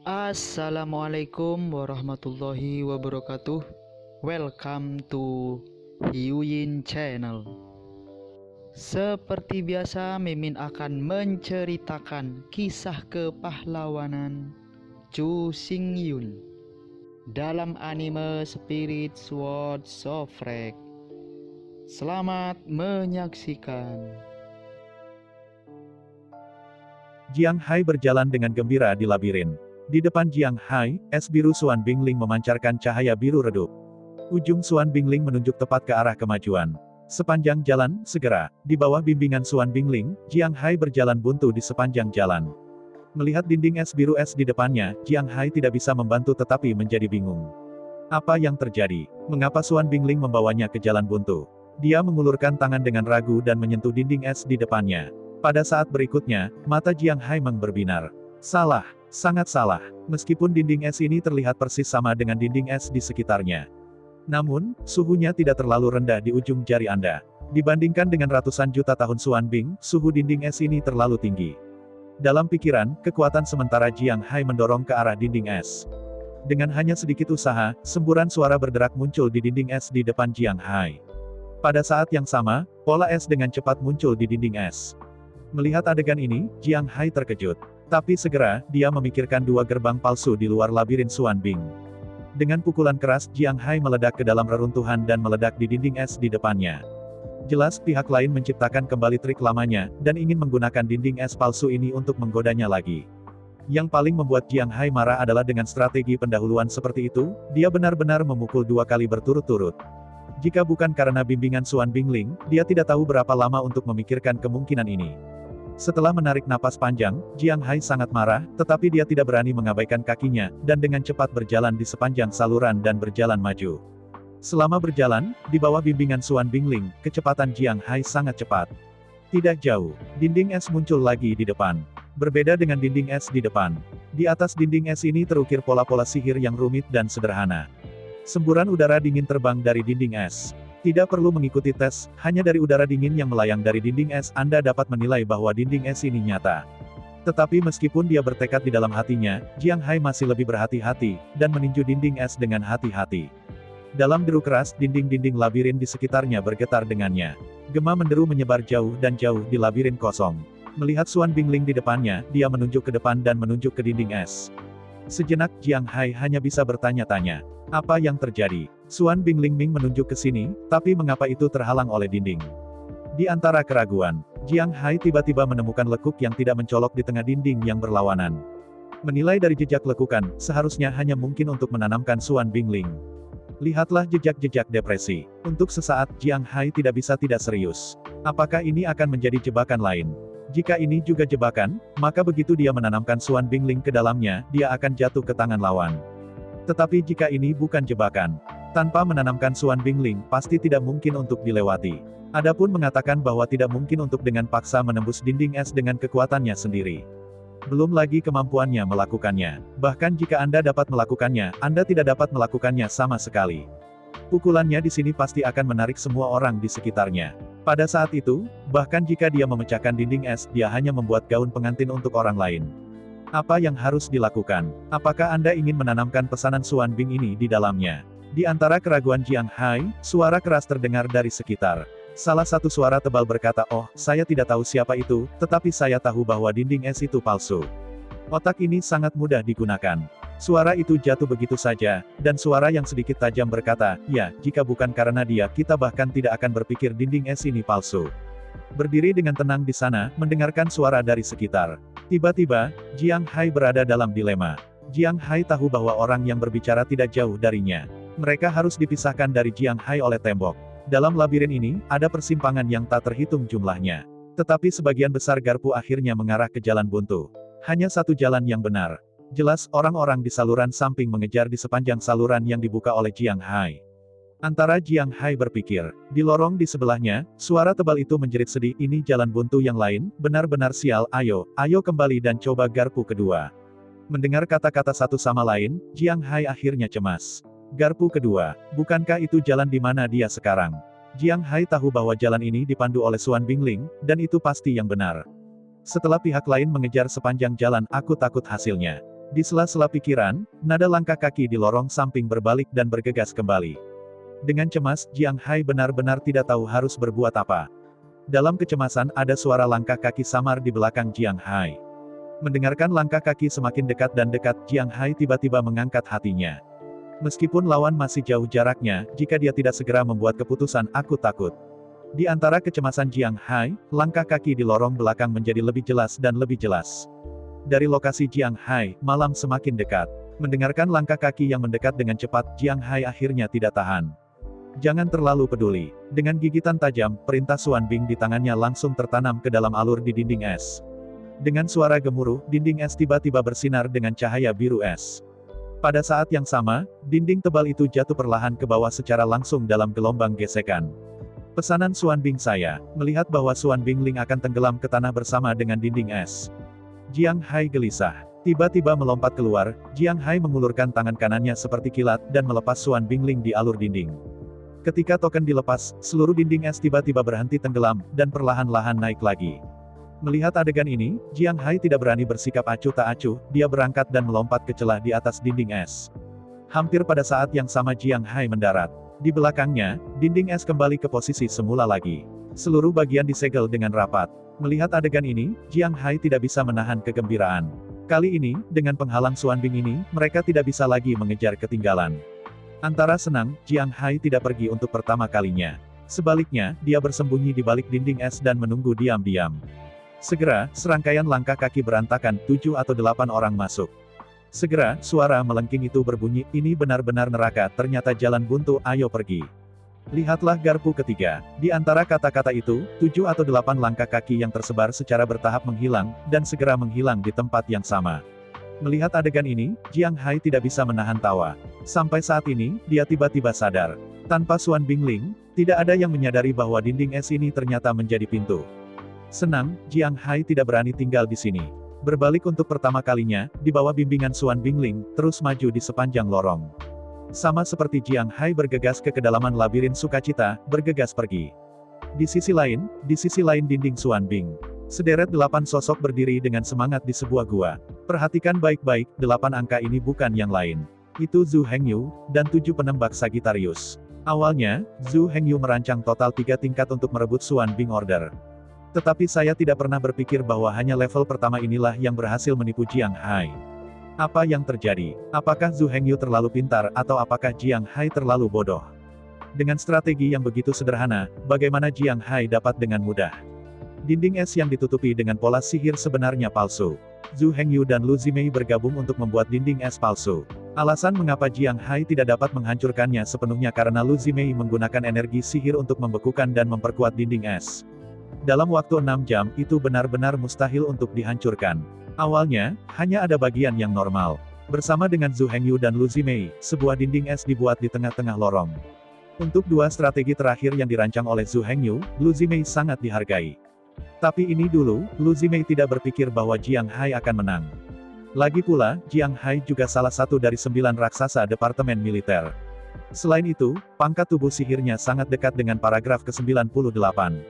Assalamualaikum warahmatullahi wabarakatuh. Welcome to Hyuyin Channel. Seperti biasa, Mimin akan menceritakan kisah kepahlawanan Chu Xingyun dalam anime Spirit Sword Sofrek. Selamat menyaksikan. Jiang Hai berjalan dengan gembira di labirin. Di depan Jiang Hai, es biru Xuan Bingling memancarkan cahaya biru redup. Ujung Xuan Bingling menunjuk tepat ke arah kemajuan. Sepanjang jalan, segera, di bawah bimbingan Xuan Bingling, Jiang Hai berjalan buntu di sepanjang jalan. Melihat dinding es biru di depannya, Jiang Hai tidak bisa membantu tetapi menjadi bingung. Apa yang terjadi? Mengapa Xuan Bingling membawanya ke jalan buntu? Dia mengulurkan tangan dengan ragu dan menyentuh dinding es di depannya. Pada saat berikutnya, mata Jiang Hai berbinar. Salah, sangat salah. Meskipun dinding es ini terlihat persis sama dengan dinding es di sekitarnya. Namun, suhunya tidak terlalu rendah di ujung jari Anda. Dibandingkan dengan ratusan juta tahun Xuan Bing, suhu dinding es ini terlalu tinggi. Dalam pikiran, kekuatan sementara Jiang Hai mendorong ke arah dinding es. Dengan hanya sedikit usaha, semburan suara berderak muncul di dinding es di depan Jiang Hai. Pada saat yang sama, pola es dengan cepat muncul di dinding es. Melihat adegan ini, Jiang Hai terkejut. Tapi segera, dia memikirkan dua gerbang palsu di luar labirin Xuan Bing. Dengan pukulan keras, Jiang Hai meledak ke dalam reruntuhan dan meledak di dinding es di depannya. Jelas pihak lain menciptakan kembali trik lamanya, dan ingin menggunakan dinding es palsu ini untuk menggodanya lagi. Yang paling membuat Jiang Hai marah adalah dengan strategi pendahuluan seperti itu, dia benar-benar memukul dua kali berturut-turut. Jika bukan karena bimbingan Xuan Bingling, dia tidak tahu berapa lama untuk memikirkan kemungkinan ini. Setelah menarik napas panjang, Jiang Hai sangat marah, tetapi dia tidak berani mengabaikan kakinya, dan dengan cepat berjalan di sepanjang saluran dan berjalan maju. Selama berjalan, di bawah bimbingan Xuan Bingling, kecepatan Jiang Hai sangat cepat. Tidak jauh, dinding es muncul lagi di depan. Berbeda dengan dinding es di depan. Di atas dinding es ini terukir pola-pola sihir yang rumit dan sederhana. Semburan udara dingin terbang dari dinding es. Tidak perlu mengikuti tes, hanya dari udara dingin yang melayang dari dinding es Anda dapat menilai bahwa dinding es ini nyata. Tetapi meskipun dia bertekad di dalam hatinya, Jiang Hai masih lebih berhati-hati, dan meninju dinding es dengan hati-hati. Dalam deru keras, dinding-dinding labirin di sekitarnya bergetar dengannya. Gema menderu menyebar jauh dan jauh di labirin kosong. Melihat Xuan Bingling di depannya, dia menunjuk ke depan dan menunjuk ke dinding es. Sejenak Jiang Hai hanya bisa bertanya-tanya. Apa yang terjadi? Xuan Bingling menunjuk ke sini, tapi mengapa itu terhalang oleh dinding? Di antara keraguan, Jiang Hai tiba-tiba menemukan lekuk yang tidak mencolok di tengah dinding yang berlawanan. Menilai dari jejak lekukan, seharusnya hanya mungkin untuk menanamkan Xuan Bingling. Lihatlah jejak-jejak depresi. Untuk sesaat, Jiang Hai tidak bisa tidak serius. Apakah ini akan menjadi jebakan lain? Jika ini juga jebakan, maka begitu dia menanamkan Xuan Bingling ke dalamnya, dia akan jatuh ke tangan lawan. Tetapi jika ini bukan jebakan, tanpa menanamkan Xuan Bingling, pasti tidak mungkin untuk dilewati. Adapun mengatakan bahwa tidak mungkin untuk dengan paksa menembus dinding es dengan kekuatannya sendiri. Belum lagi kemampuannya melakukannya. Bahkan jika Anda dapat melakukannya, Anda tidak dapat melakukannya sama sekali. Pukulannya di sini pasti akan menarik semua orang di sekitarnya. Pada saat itu, bahkan jika dia memecahkan dinding es, dia hanya membuat gaun pengantin untuk orang lain. Apa yang harus dilakukan? Apakah Anda ingin menanamkan pesanan Xuan Bing ini di dalamnya? Di antara keraguan Jiang Hai, suara keras terdengar dari sekitar. Salah satu suara tebal berkata, "Oh, saya tidak tahu siapa itu, tetapi saya tahu bahwa dinding es itu palsu." Otak ini sangat mudah digunakan. Suara itu jatuh begitu saja, dan suara yang sedikit tajam berkata, "Ya, jika bukan karena dia, kita bahkan tidak akan berpikir dinding es ini palsu." Berdiri dengan tenang di sana, mendengarkan suara dari sekitar. Tiba-tiba, Jiang Hai berada dalam dilema. Jiang Hai tahu bahwa orang yang berbicara tidak jauh darinya. Mereka harus dipisahkan dari Jiang Hai oleh tembok. Dalam labirin ini, ada persimpangan yang tak terhitung jumlahnya. Tetapi sebagian besar garpu akhirnya mengarah ke jalan buntu. Hanya satu jalan yang benar. Jelas, orang-orang di saluran samping mengejar di sepanjang saluran yang dibuka oleh Jiang Hai. Antara Jiang Hai berpikir, di lorong di sebelahnya, suara tebal itu menjerit sedih, "Ini jalan buntu yang lain, benar-benar sial, ayo kembali dan coba garpu kedua." Mendengar kata-kata satu sama lain, Jiang Hai akhirnya cemas. Garpu kedua, bukankah itu jalan di mana dia sekarang? Jiang Hai tahu bahwa jalan ini dipandu oleh Xuan Bingling, dan itu pasti yang benar. Setelah pihak lain mengejar sepanjang jalan, aku takut hasilnya. Di sela-sela pikiran, nada langkah kaki di lorong samping berbalik dan bergegas kembali. Dengan cemas, Jiang Hai benar-benar tidak tahu harus berbuat apa. Dalam kecemasan, ada suara langkah kaki samar di belakang Jiang Hai. Mendengarkan langkah kaki semakin dekat dan dekat, Jiang Hai tiba-tiba mengangkat hatinya. Meskipun lawan masih jauh jaraknya, jika dia tidak segera membuat keputusan, aku takut. Di antara kecemasan Jiang Hai, langkah kaki di lorong belakang menjadi lebih jelas dan lebih jelas. Dari lokasi Jiang Hai, malam semakin dekat. Mendengarkan langkah kaki yang mendekat dengan cepat, Jiang Hai akhirnya tidak tahan. Jangan terlalu peduli. Dengan gigitan tajam, perintah Xuan Bing di tangannya langsung tertanam ke dalam alur di dinding es. Dengan suara gemuruh, dinding es tiba-tiba bersinar dengan cahaya biru es. Pada saat yang sama, dinding tebal itu jatuh perlahan ke bawah secara langsung dalam gelombang gesekan. Pesanan Xuan Bing saya, melihat bahwa Xuan Bingling akan tenggelam ke tanah bersama dengan dinding es. Jiang Hai gelisah. Tiba-tiba melompat keluar, Jiang Hai mengulurkan tangan kanannya seperti kilat dan melepas Xuan Bingling di alur dinding. Ketika token dilepas, seluruh dinding es tiba-tiba berhenti tenggelam, dan perlahan-lahan naik lagi. Melihat adegan ini, Jiang Hai tidak berani bersikap acuh tak acuh, dia berangkat dan melompat ke celah di atas dinding es. Hampir pada saat yang sama Jiang Hai mendarat. Di belakangnya, dinding es kembali ke posisi semula lagi. Seluruh bagian disegel dengan rapat. Melihat adegan ini, Jiang Hai tidak bisa menahan kegembiraan. Kali ini, dengan penghalang Xuan Bing ini, mereka tidak bisa lagi mengejar ketinggalan. Antara senang, Jiang Hai tidak pergi untuk pertama kalinya. Sebaliknya, dia bersembunyi di balik dinding es dan menunggu diam-diam. Segera, serangkaian langkah kaki berantakan, 7 atau 8 orang masuk. Segera, suara melengking itu berbunyi, ini benar-benar neraka, ternyata jalan buntu, ayo pergi. Lihatlah garpu ketiga. Di antara kata-kata itu, 7 atau 8 langkah kaki yang tersebar secara bertahap menghilang, dan segera menghilang di tempat yang sama. Melihat adegan ini, Jiang Hai tidak bisa menahan tawa. Sampai saat ini, dia tiba-tiba sadar. Tanpa Xuan Bingling, tidak ada yang menyadari bahwa dinding es ini ternyata menjadi pintu. Senang, Jiang Hai tidak berani tinggal di sini. Berbalik untuk pertama kalinya, di bawah bimbingan Xuan Bingling, terus maju di sepanjang lorong. Sama seperti Jiang Hai bergegas ke kedalaman labirin sukacita, bergegas pergi. Di sisi lain dinding Xuan Bing. Sederet 8 sosok berdiri dengan semangat di sebuah gua. Perhatikan baik-baik, 8 angka ini bukan yang lain. Itu Zhu Hengyu, dan 7 penembak Sagittarius. Awalnya, Zhu Hengyu merancang total 3 tingkat untuk merebut Xuan Bing Order. Tetapi saya tidak pernah berpikir bahwa hanya level pertama inilah yang berhasil menipu Jiang Hai. Apa yang terjadi? Apakah Zhu Hengyu terlalu pintar, atau apakah Jiang Hai terlalu bodoh? Dengan strategi yang begitu sederhana, bagaimana Jiang Hai dapat dengan mudah? Dinding es yang ditutupi dengan pola sihir sebenarnya palsu. Zhu Hengyu dan Lu Zimei bergabung untuk membuat dinding es palsu. Alasan mengapa Jiang Hai tidak dapat menghancurkannya sepenuhnya karena Lu Zimei menggunakan energi sihir untuk membekukan dan memperkuat dinding es. Dalam waktu 6 jam, itu benar-benar mustahil untuk dihancurkan. Awalnya, hanya ada bagian yang normal. Bersama dengan Zhu Hengyu dan Lu Zimei, sebuah dinding es dibuat di tengah-tengah lorong. Untuk 2 strategi terakhir yang dirancang oleh Zhu Hengyu, Lu Zimei sangat dihargai. Tapi ini dulu, Lu Zimei tidak berpikir bahwa Jiang Hai akan menang. Lagi pula, Jiang Hai juga salah satu dari 9 raksasa Departemen Militer. Selain itu, pangkat tubuh sihirnya sangat dekat dengan paragraf ke-98.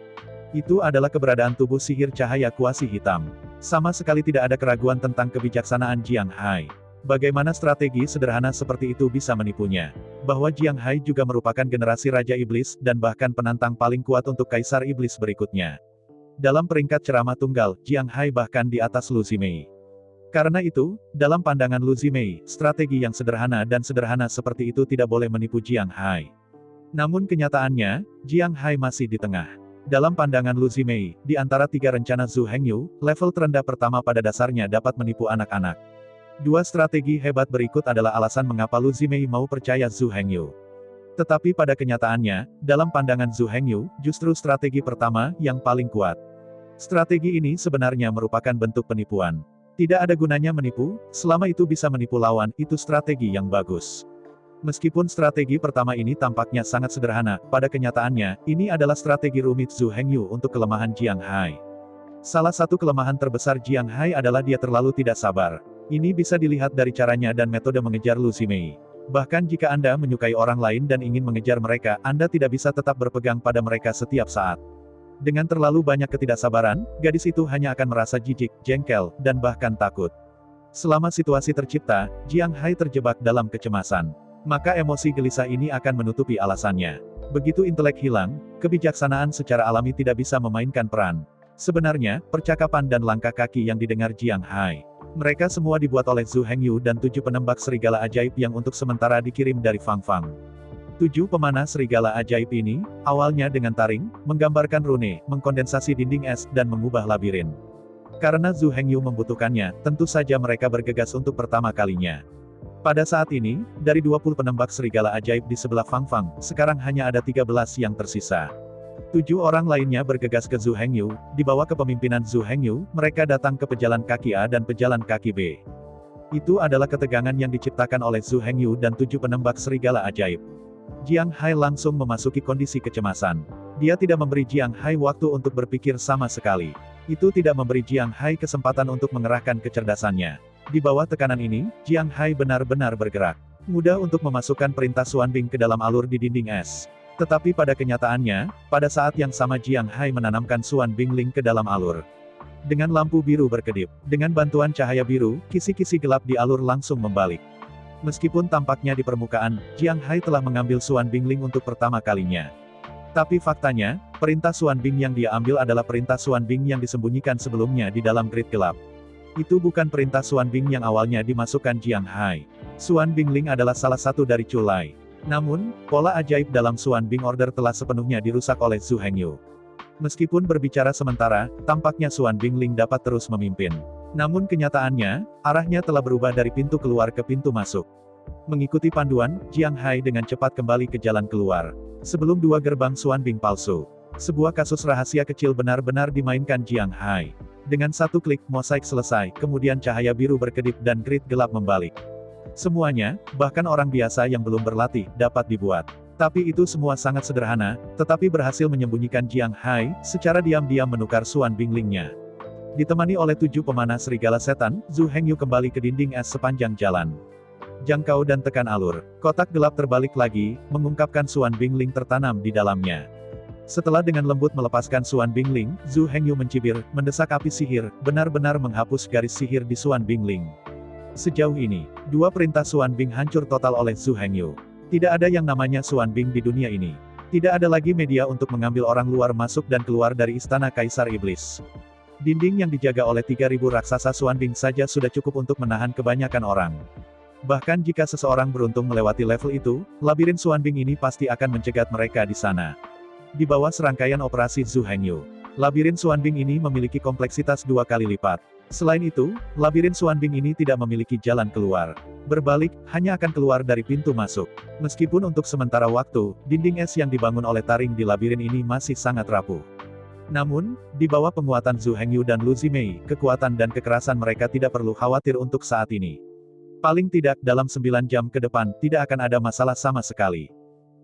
Itu adalah keberadaan tubuh sihir cahaya kuasi hitam. Sama sekali tidak ada keraguan tentang kebijaksanaan Jiang Hai. Bagaimana strategi sederhana seperti itu bisa menipunya? Bahwa Jiang Hai juga merupakan generasi Raja Iblis, dan bahkan penantang paling kuat untuk Kaisar Iblis berikutnya. Dalam peringkat ceramah tunggal, Jiang Hai bahkan di atas Lu Zimei. Karena itu, dalam pandangan Lu Zimei, strategi yang sederhana seperti itu tidak boleh menipu Jiang Hai. Namun kenyataannya, Jiang Hai masih di tengah. Dalam pandangan Lu Zimei, di antara 3 rencana Zhu Hengyu, level terendah pertama pada dasarnya dapat menipu anak-anak. 2 strategi hebat berikut adalah alasan mengapa Lu Zimei mau percaya Zhu Hengyu. Tetapi pada kenyataannya, dalam pandangan Zhu Hengyu, justru strategi pertama yang paling kuat. Strategi ini sebenarnya merupakan bentuk penipuan. Tidak ada gunanya menipu, selama itu bisa menipu lawan, itu strategi yang bagus. Meskipun strategi pertama ini tampaknya sangat sederhana, pada kenyataannya, ini adalah strategi rumit Zhu Hengyu untuk kelemahan Jiang Hai. Salah satu kelemahan terbesar Jiang Hai adalah dia terlalu tidak sabar. Ini bisa dilihat dari caranya dan metode mengejar Lu Zimei. Bahkan jika Anda menyukai orang lain dan ingin mengejar mereka, Anda tidak bisa tetap berpegang pada mereka setiap saat. Dengan terlalu banyak ketidaksabaran, gadis itu hanya akan merasa jijik, jengkel, dan bahkan takut. Selama situasi tercipta, Jiang Hai terjebak dalam kecemasan. Maka emosi gelisah ini akan menutupi alasannya. Begitu intelek hilang, kebijaksanaan secara alami tidak bisa memainkan peran. Sebenarnya, percakapan dan langkah kaki yang didengar Jiang Hai, mereka semua dibuat oleh Zhu Hengyu dan 7 penembak serigala ajaib yang untuk sementara dikirim dari Fang Fang. 7 pemanah serigala ajaib ini, awalnya dengan taring, menggambarkan rune, mengkondensasi dinding es, dan mengubah labirin. Karena Zhu Hengyu membutuhkannya, tentu saja mereka bergegas untuk pertama kalinya. Pada saat ini, dari 20 penembak serigala ajaib di sebelah Fang Fang, sekarang hanya ada 13 yang tersisa. 7 orang lainnya bergegas ke Zhu Hengyu, di bawah kepemimpinan Zhu Hengyu, mereka datang ke pejalan kaki A dan pejalan kaki B. Itu adalah ketegangan yang diciptakan oleh Zhu Hengyu dan 7 penembak serigala ajaib. Jiang Hai langsung memasuki kondisi kecemasan. Dia tidak memberi Jiang Hai waktu untuk berpikir sama sekali. Itu tidak memberi Jiang Hai kesempatan untuk mengerahkan kecerdasannya. Di bawah tekanan ini, Jiang Hai benar-benar bergerak. Mudah untuk memasukkan perintah Xuan Bing ke dalam alur di dinding es. Tetapi pada kenyataannya, pada saat yang sama Jiang Hai menanamkan Xuan Bingling ke dalam alur. Dengan lampu biru berkedip, dengan bantuan cahaya biru, kisi-kisi gelap di alur langsung membalik. Meskipun tampaknya di permukaan, Jiang Hai telah mengambil Xuan Bingling untuk pertama kalinya. Tapi faktanya, perintah Xuan Bing yang dia ambil adalah perintah Xuan Bing yang disembunyikan sebelumnya di dalam grid gelap. Itu bukan perintah Xuan Bing yang awalnya dimasukkan Jiang Hai. Xuan Bingling adalah salah satu dari Culai. Namun, pola ajaib dalam Xuan Bing Order telah sepenuhnya dirusak oleh Zhu Hengyu. Meskipun berbicara sementara, tampaknya Xuan Bingling dapat terus memimpin. Namun kenyataannya, arahnya telah berubah dari pintu keluar ke pintu masuk. Mengikuti panduan, Jiang Hai dengan cepat kembali ke jalan keluar. Sebelum 2 gerbang Xuan Bing palsu. Sebuah kasus rahasia kecil benar-benar dimainkan Jiang Hai. Dengan satu klik, mosaik selesai, kemudian cahaya biru berkedip dan grid gelap membalik. Semuanya, bahkan orang biasa yang belum berlatih, dapat dibuat. Tapi itu semua sangat sederhana, tetapi berhasil menyembunyikan Jiang Hai, secara diam-diam menukar Xuan Binglingnya. Ditemani oleh 7 pemanah serigala setan, Zhu Hengyu kembali ke dinding es sepanjang jalan. Jangkau dan tekan alur. Kotak gelap terbalik lagi, mengungkapkan Xuan Bingling tertanam di dalamnya. Setelah dengan lembut melepaskan Xuan Bingling, Zhu Hengyu mencibir, mendesak api sihir, benar-benar menghapus garis sihir di Xuan Bingling. Sejauh ini, 2 perintah Xuan Bing hancur total oleh Zhu Hengyu. Tidak ada yang namanya Xuan Bing di dunia ini. Tidak ada lagi media untuk mengambil orang luar masuk dan keluar dari istana Kaisar Iblis. Dinding yang dijaga oleh 3.000 raksasa Xuan Bing saja sudah cukup untuk menahan kebanyakan orang. Bahkan jika seseorang beruntung melewati level itu, labirin Xuan Bing ini pasti akan mencegat mereka di sana. Di bawah serangkaian operasi Zhu Hengyu, labirin Xuan Bing ini memiliki kompleksitas 2 kali lipat. Selain itu, labirin Xuan Bing ini tidak memiliki jalan keluar. Berbalik, hanya akan keluar dari pintu masuk. Meskipun untuk sementara waktu, dinding es yang dibangun oleh taring di labirin ini masih sangat rapuh. Namun, di bawah penguatan Zhu Hengyu dan Lu Zimei, kekuatan dan kekerasan mereka tidak perlu khawatir untuk saat ini. Paling tidak, dalam 9 jam ke depan, tidak akan ada masalah sama sekali.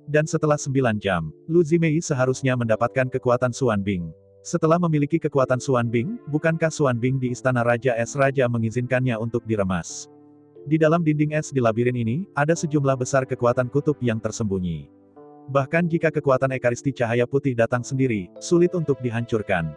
Dan setelah 9 jam, Lu Zimei seharusnya mendapatkan kekuatan Xuan Bing. Setelah memiliki kekuatan Xuan Bing, bukankah Xuan Bing di Istana Raja Es Raja mengizinkannya untuk diremas? Di dalam dinding es di labirin ini, ada sejumlah besar kekuatan kutub yang tersembunyi. Bahkan jika kekuatan ekaristi cahaya putih datang sendiri, sulit untuk dihancurkan.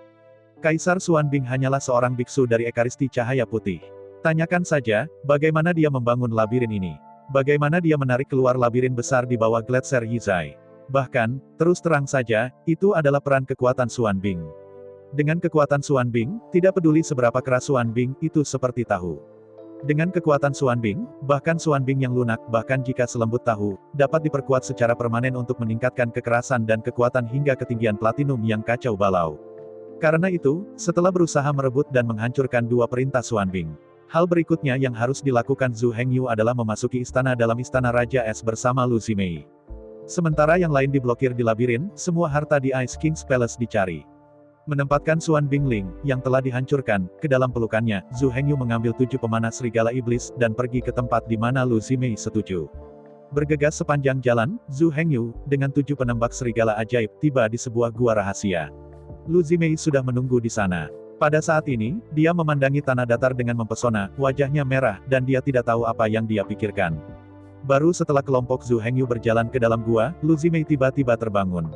Kaisar Xuan Bing hanyalah seorang biksu dari ekaristi cahaya putih. Tanyakan saja, bagaimana dia membangun labirin ini? Bagaimana dia menarik keluar labirin besar di bawah Gletser Yizai? Bahkan, terus terang saja, itu adalah peran kekuatan Xuan Bing. Dengan kekuatan Xuan Bing, tidak peduli seberapa keras Xuan Bing itu seperti tahu. Dengan kekuatan Xuan Bing, bahkan Xuan Bing yang lunak, bahkan jika selembut tahu, dapat diperkuat secara permanen untuk meningkatkan kekerasan dan kekuatan hingga ketinggian platinum yang kacau balau. Karena itu, setelah berusaha merebut dan menghancurkan 2 perintah Xuan Bing, hal berikutnya yang harus dilakukan Zhu Hengyu adalah memasuki istana dalam Istana Raja Es bersama Lu Zimei. Sementara yang lain diblokir di labirin, semua harta di Ice King's Palace dicari. Menempatkan Xuan Bingling, yang telah dihancurkan, ke dalam pelukannya, Zhu Hengyu mengambil 7 pemanah serigala iblis dan pergi ke tempat di mana Lu Zimei setuju. Bergegas sepanjang jalan, Zhu Hengyu, dengan 7 penembak serigala ajaib, tiba di sebuah gua rahasia. Lu Zimei sudah menunggu di sana. Pada saat ini, dia memandangi tanah datar dengan mempesona, wajahnya merah, dan dia tidak tahu apa yang dia pikirkan. Baru setelah kelompok Zhu Hengyu berjalan ke dalam gua, Lu Zimei tiba-tiba terbangun.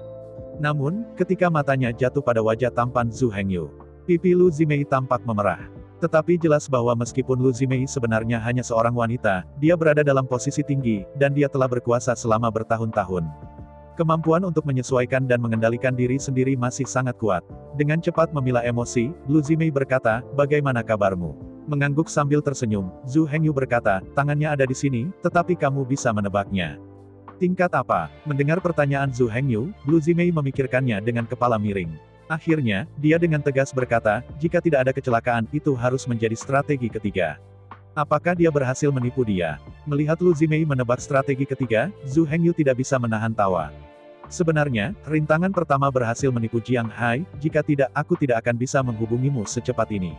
Namun, ketika matanya jatuh pada wajah tampan Zhu Hengyu, pipi Lu Zimei tampak memerah. Tetapi jelas bahwa meskipun Lu Zimei sebenarnya hanya seorang wanita, dia berada dalam posisi tinggi, dan dia telah berkuasa selama bertahun-tahun. Kemampuan untuk menyesuaikan dan mengendalikan diri sendiri masih sangat kuat. Dengan cepat memilah emosi, Lu Zimei berkata, "Bagaimana kabarmu?" Mengangguk sambil tersenyum, Zhu Hengyu berkata, "Tangannya ada di sini, tetapi kamu bisa menebaknya." "Tingkat apa?" Mendengar pertanyaan Zhu Hengyu, Lu Zimei memikirkannya dengan kepala miring. Akhirnya, dia dengan tegas berkata, "Jika tidak ada kecelakaan, itu harus menjadi strategi ketiga." Apakah dia berhasil menipu dia? Melihat Lu Zimei menebak strategi ketiga, Zhu Hengyu tidak bisa menahan tawa. "Sebenarnya, rintangan pertama berhasil menipu Jiang Hai, jika tidak, aku tidak akan bisa menghubungimu secepat ini."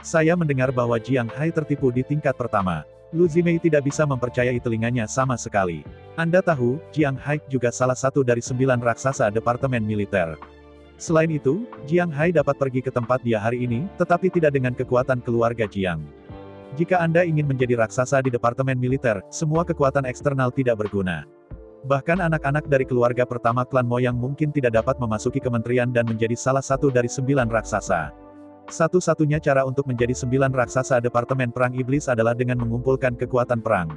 Saya mendengar bahwa Jiang Hai tertipu di tingkat pertama. Lu Zimei tidak bisa mempercayai telinganya sama sekali. Anda tahu, Jiang Hai juga salah satu dari 9 raksasa Departemen Militer. Selain itu, Jiang Hai dapat pergi ke tempat dia hari ini, tetapi tidak dengan kekuatan keluarga Jiang. Jika Anda ingin menjadi raksasa di Departemen Militer, semua kekuatan eksternal tidak berguna. Bahkan anak-anak dari keluarga pertama klan Moyang mungkin tidak dapat memasuki kementerian dan menjadi salah satu dari 9 raksasa. Satu-satunya cara untuk menjadi 9 raksasa Departemen Perang Iblis adalah dengan mengumpulkan kekuatan perang.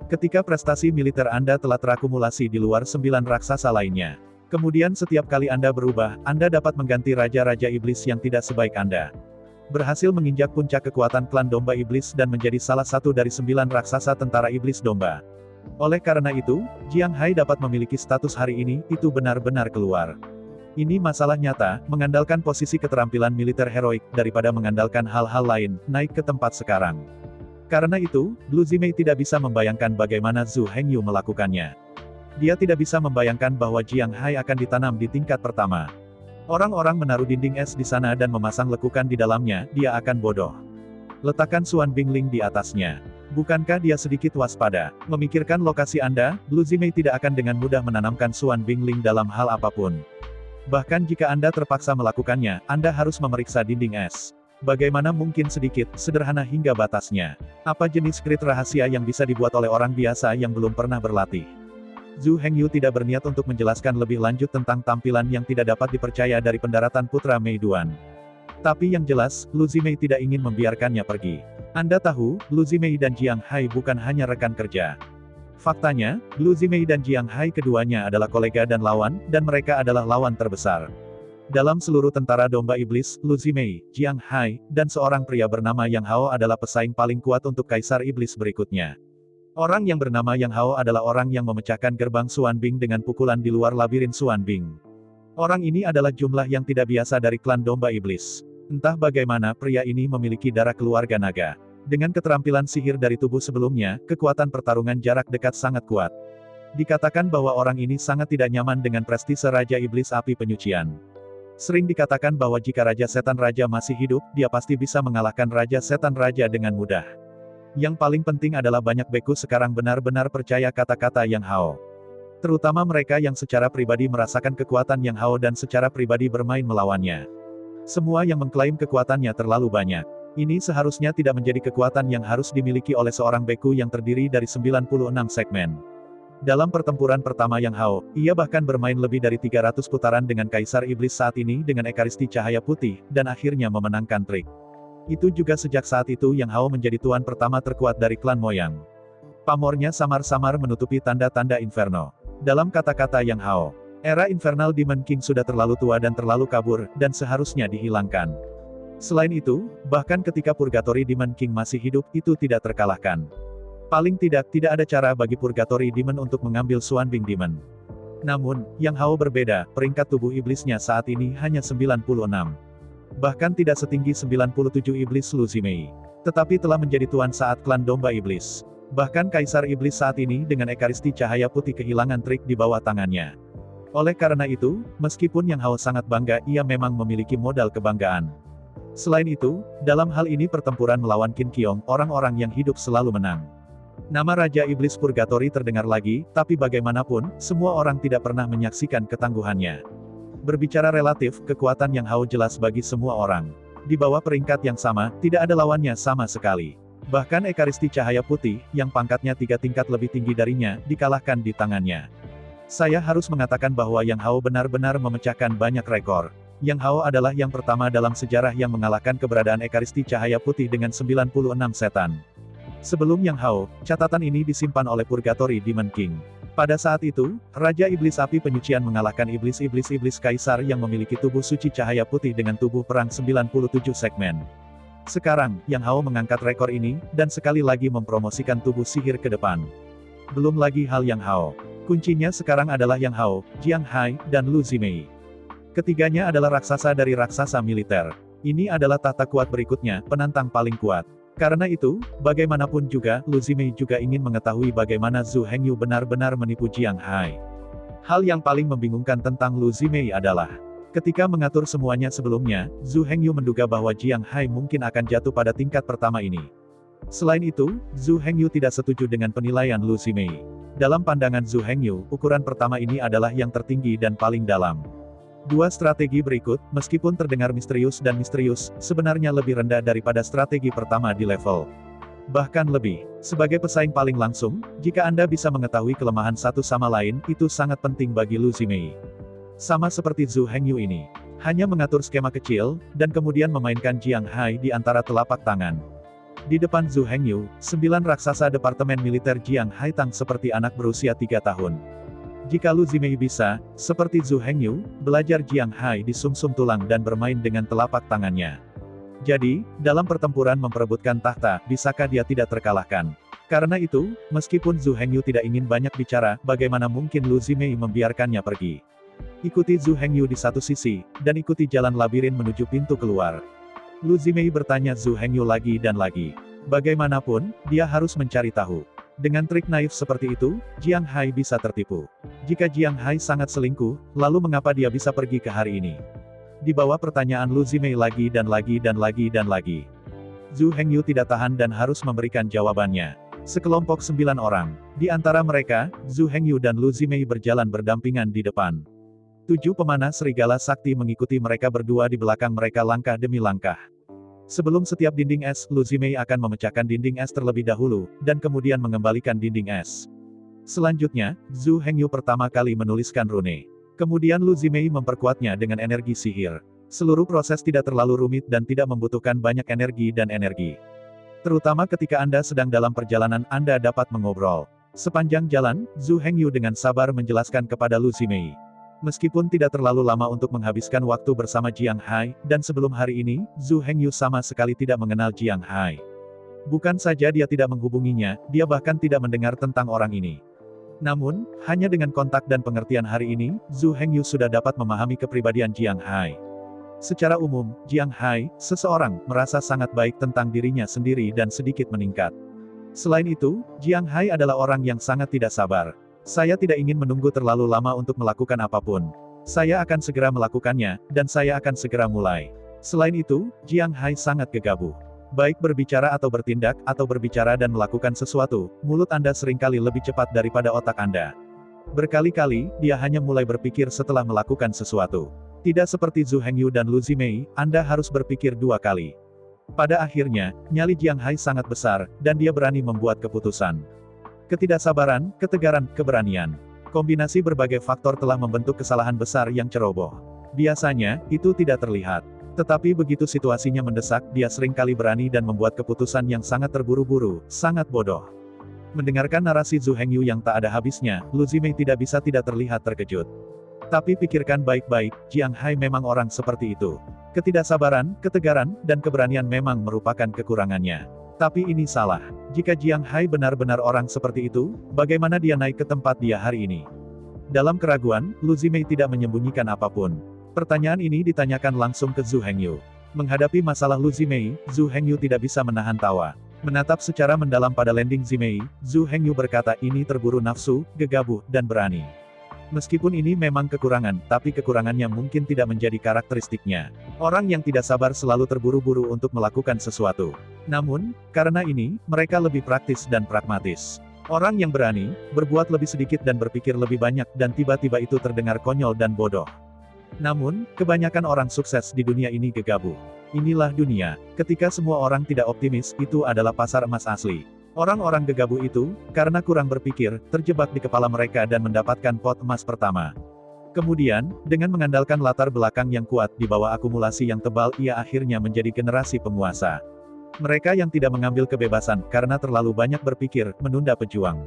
Ketika prestasi militer Anda telah terakumulasi di luar 9 raksasa lainnya, kemudian setiap kali Anda berubah, Anda dapat mengganti raja-raja iblis yang tidak sebaik Anda. Berhasil menginjak puncak kekuatan klan domba iblis dan menjadi salah satu dari 9 raksasa tentara iblis domba. Oleh karena itu, Jiang Hai dapat memiliki status hari ini, itu benar-benar keluar. Ini masalah nyata, mengandalkan posisi keterampilan militer heroik, daripada mengandalkan hal-hal lain, naik ke tempat sekarang. Karena itu, Lu Zimei tidak bisa membayangkan bagaimana Zhu Hengyu melakukannya. Dia tidak bisa membayangkan bahwa Jiang Hai akan ditanam di tingkat pertama. Orang-orang menaruh dinding es di sana dan memasang lekukan di dalamnya, dia akan bodoh. Letakkan Suan Bingling di atasnya. Bukankah dia sedikit waspada? Memikirkan lokasi Anda, Lu Zimei tidak akan dengan mudah menanamkan Suan Bingling dalam hal apapun. Bahkan jika Anda terpaksa melakukannya, Anda harus memeriksa dinding es. Bagaimana mungkin sedikit, sederhana hingga batasnya? Apa jenis krit rahasia yang bisa dibuat oleh orang biasa yang belum pernah berlatih? Zhu Hengyu tidak berniat untuk menjelaskan lebih lanjut tentang tampilan yang tidak dapat dipercaya dari pendaratan Putra Meiduan. Tapi yang jelas, Lu Zimei tidak ingin membiarkannya pergi. Anda tahu, Lu Zimei dan Jiang Hai bukan hanya rekan kerja. Faktanya, Lu Zimei dan Jiang Hai keduanya adalah kolega dan lawan, dan mereka adalah lawan terbesar. Dalam seluruh tentara domba iblis, Lu Zimei, Jiang Hai, dan seorang pria bernama Yang Hao adalah pesaing paling kuat untuk Kaisar Iblis berikutnya. Orang yang bernama Yang Hao adalah orang yang memecahkan gerbang Suan Bing dengan pukulan di luar labirin Suan Bing. Orang ini adalah jumlah yang tidak biasa dari klan domba iblis. Entah bagaimana pria ini memiliki darah keluarga naga. Dengan keterampilan sihir dari tubuh sebelumnya, kekuatan pertarungan jarak dekat sangat kuat. Dikatakan bahwa orang ini sangat tidak nyaman dengan prestise Raja Iblis Api Penyucian. Sering dikatakan bahwa jika Raja Setan Raja masih hidup, dia pasti bisa mengalahkan Raja Setan Raja dengan mudah. Yang paling penting adalah banyak beku sekarang benar-benar percaya kata-kata Yang Hao. Terutama mereka yang secara pribadi merasakan kekuatan Yang Hao dan secara pribadi bermain melawannya. Semua yang mengklaim kekuatannya terlalu banyak. Ini seharusnya tidak menjadi kekuatan yang harus dimiliki oleh seorang beku yang terdiri dari 96 segmen. Dalam pertempuran pertama Yang Hao, ia bahkan bermain lebih dari 300 putaran dengan Kaisar Iblis saat ini dengan ekaristi cahaya putih, dan akhirnya memenangkan trik. Itu juga sejak saat itu Yang Hao menjadi tuan pertama terkuat dari klan Moyang. Pamornya samar-samar menutupi tanda-tanda inferno. Dalam kata-kata Yang Hao, era infernal Demon King sudah terlalu tua dan terlalu kabur, dan seharusnya dihilangkan. Selain itu, bahkan ketika Purgatory Demon King masih hidup, itu tidak terkalahkan. Paling tidak ada cara bagi Purgatory Demon untuk mengambil Suan Bing Demon. Namun, Yang Hao berbeda, peringkat tubuh iblisnya saat ini hanya 96. Bahkan tidak setinggi 97 iblis Lu Zimei. Tetapi telah menjadi tuan saat klan domba iblis. Bahkan Kaisar Iblis saat ini dengan ekaristi cahaya putih kehilangan trik di bawah tangannya. Oleh karena itu, meskipun Yang Hao sangat bangga, ia memang memiliki modal kebanggaan. Selain itu, dalam hal ini pertempuran melawan Qin Qiong, orang-orang yang hidup selalu menang. Nama Raja Iblis Purgatory terdengar lagi, tapi bagaimanapun, semua orang tidak pernah menyaksikan ketangguhannya. Berbicara relatif, kekuatan Yang Hao jelas bagi semua orang. Di bawah peringkat yang sama, tidak ada lawannya sama sekali. Bahkan ekaristi cahaya putih, yang pangkatnya 3 tingkat lebih tinggi darinya, dikalahkan di tangannya. Saya harus mengatakan bahwa Yang Hao benar-benar memecahkan banyak rekor. Yang Hao adalah yang pertama dalam sejarah yang mengalahkan keberadaan Ekaristi Cahaya Putih dengan 96 setan. Sebelum Yang Hao, catatan ini disimpan oleh Purgatory Demon King. Pada saat itu, Raja Iblis Api Penyucian mengalahkan iblis-iblis Kaisar yang memiliki tubuh suci cahaya putih dengan tubuh perang 97 segmen. Sekarang, Yang Hao mengangkat rekor ini, dan sekali lagi mempromosikan tubuh sihir ke depan. Belum lagi hal Yang Hao. Kuncinya sekarang adalah Yang Hao, Jiang Hai, dan Lu Zimei. Ketiganya adalah raksasa dari raksasa militer. Ini adalah tahta kuat berikutnya, penantang paling kuat. Karena itu, bagaimanapun juga, Lu Zimei juga ingin mengetahui bagaimana Zhu Hengyu benar-benar menipu Jiang Hai. Hal yang paling membingungkan tentang Lu Zimei adalah, ketika mengatur semuanya sebelumnya, Zhu Hengyu menduga bahwa Jiang Hai mungkin akan jatuh pada tingkat pertama ini. Selain itu, Zhu Hengyu tidak setuju dengan penilaian Lu Zimei. Dalam pandangan Zhu Hengyu, ukuran pertama ini adalah yang tertinggi dan paling dalam. Dua strategi berikut, meskipun terdengar misterius, sebenarnya lebih rendah daripada strategi pertama di level. Bahkan lebih. Sebagai pesaing paling langsung, jika Anda bisa mengetahui kelemahan satu sama lain, itu sangat penting bagi Lu Zimei. Sama seperti Zhu Hengyu ini. Hanya mengatur skema kecil, dan kemudian memainkan Jiang Hai di antara telapak tangan. Di depan Zhu Hengyu, 9 raksasa Departemen Militer Jiang Hai Tang seperti anak berusia 3 tahun. Jika Lu Zimei bisa, seperti Zhu Hengyu, belajar Jiang Hai di sumsum tulang dan bermain dengan telapak tangannya. Jadi, dalam pertempuran memperebutkan tahta, bisakah dia tidak terkalahkan? Karena itu, meskipun Zhu Hengyu tidak ingin banyak bicara, bagaimana mungkin Lu Zimei membiarkannya pergi? Ikuti Zhu Hengyu di satu sisi, dan ikuti jalan labirin menuju pintu keluar. Lu Zimei bertanya Zhu Hengyu lagi dan lagi. Bagaimanapun, dia harus mencari tahu. Dengan trik naif seperti itu, Jiang Hai bisa tertipu. Jika Jiang Hai sangat selingkuh, lalu mengapa dia bisa pergi ke hari ini? Di bawah pertanyaan Lu Zimei lagi dan lagi dan lagi dan lagi. Zhu Hengyu tidak tahan dan harus memberikan jawabannya. Sekelompok 9 orang. Di antara mereka, Zhu Hengyu dan Lu Zimei berjalan berdampingan di depan. 7 pemanah serigala sakti mengikuti mereka berdua di belakang mereka langkah demi langkah. Sebelum setiap dinding es, Lu Zimei akan memecahkan dinding es terlebih dahulu, dan kemudian mengembalikan dinding es. Selanjutnya, Zhu Hengyu pertama kali menuliskan rune. Kemudian Lu Zimei memperkuatnya dengan energi sihir. Seluruh proses tidak terlalu rumit dan tidak membutuhkan banyak energi dan energi. Terutama ketika Anda sedang dalam perjalanan, Anda dapat mengobrol. Sepanjang jalan, Zhu Hengyu dengan sabar menjelaskan kepada Lu Zimei. Meskipun tidak terlalu lama untuk menghabiskan waktu bersama Jiang Hai, dan sebelum hari ini, Zhu Hengyu sama sekali tidak mengenal Jiang Hai. Bukan saja dia tidak menghubunginya, dia bahkan tidak mendengar tentang orang ini. Namun, hanya dengan kontak dan pengertian hari ini, Zhu Hengyu sudah dapat memahami kepribadian Jiang Hai. Secara umum, Jiang Hai, seseorang, merasa sangat baik tentang dirinya sendiri dan sedikit meningkat. Selain itu, Jiang Hai adalah orang yang sangat tidak sabar. Saya tidak ingin menunggu terlalu lama untuk melakukan apapun. Saya akan segera melakukannya, dan saya akan segera mulai. Selain itu, Jiang Hai sangat gegabah. Baik berbicara atau bertindak, atau berbicara dan melakukan sesuatu, mulut Anda seringkali lebih cepat daripada otak Anda. Berkali-kali, dia hanya mulai berpikir setelah melakukan sesuatu. Tidak seperti Zhu Hengyu dan Lu Zimei, Anda harus berpikir 2 kali. Pada akhirnya, nyali Jiang Hai sangat besar, dan dia berani membuat keputusan. Ketidaksabaran, ketegaran, keberanian. Kombinasi berbagai faktor telah membentuk kesalahan besar yang ceroboh. Biasanya, itu tidak terlihat. Tetapi begitu situasinya mendesak, dia seringkali berani dan membuat keputusan yang sangat terburu-buru, sangat bodoh. Mendengarkan narasi Zhu Hengyu yang tak ada habisnya, Lu Zimei tidak bisa tidak terlihat terkejut. Tapi pikirkan baik-baik, Jiang Hai memang orang seperti itu. Ketidaksabaran, ketegaran, dan keberanian memang merupakan kekurangannya. Tapi ini salah. Jika Jiang Hai benar-benar orang seperti itu, bagaimana dia naik ke tempat dia hari ini? Dalam keraguan, Lu Zimei tidak menyembunyikan apapun. Pertanyaan ini ditanyakan langsung ke Zhu Hengyu. Menghadapi masalah Lu Zimei, Zhu Hengyu tidak bisa menahan tawa. Menatap secara mendalam pada landing Zimei, Zhu Hengyu berkata ini terburu nafsu, gegabah, dan berani. Meskipun ini memang kekurangan, tapi kekurangannya mungkin tidak menjadi karakteristiknya. Orang yang tidak sabar selalu terburu-buru untuk melakukan sesuatu. Namun, karena ini, mereka lebih praktis dan pragmatis. Orang yang berani, berbuat lebih sedikit dan berpikir lebih banyak, dan tiba-tiba itu terdengar konyol dan bodoh. Namun, kebanyakan orang sukses di dunia ini gegabah. Inilah dunia. Ketika semua orang tidak optimis, itu adalah pasar emas asli. Orang-orang gegabah itu, karena kurang berpikir, terjebak di kepala mereka dan mendapatkan pot emas pertama. Kemudian, dengan mengandalkan latar belakang yang kuat di bawah akumulasi yang tebal, ia akhirnya menjadi generasi penguasa. Mereka yang tidak mengambil kebebasan karena terlalu banyak berpikir, menunda pejuang.